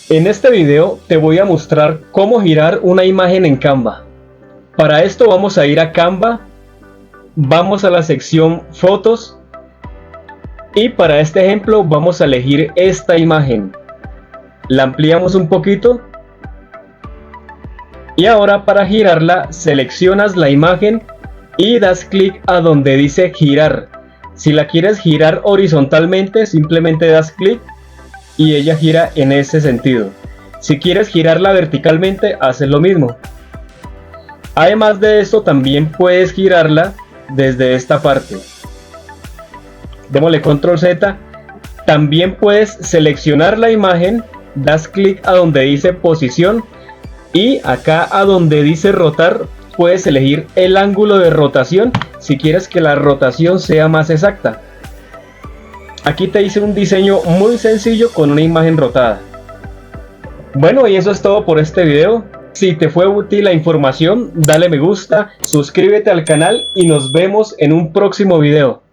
En este video te voy a mostrar cómo girar una imagen en Canva. Para esto vamos a ir a Canva, vamos a la sección fotos y para este ejemplo vamos a elegir esta imagen. La ampliamos un poquito y ahora para girarla seleccionas la imagen y das clic a donde dice girar. Si la quieres girar horizontalmente, simplemente das clic y ella gira en ese sentido. Si quieres girarla verticalmente, haces lo mismo. Además de esto, también puedes girarla desde esta parte. Démosle control Z. También puedes seleccionar la imagen, das clic a donde dice posición y acá a donde dice rotar puedes elegir el ángulo de rotación si quieres que la rotación sea más exacta. Aquí te hice un diseño muy sencillo con una imagen rotada. Bueno, y eso es todo por este video. Si te fue útil la información, dale me gusta, suscríbete al canal y nos vemos en un próximo video.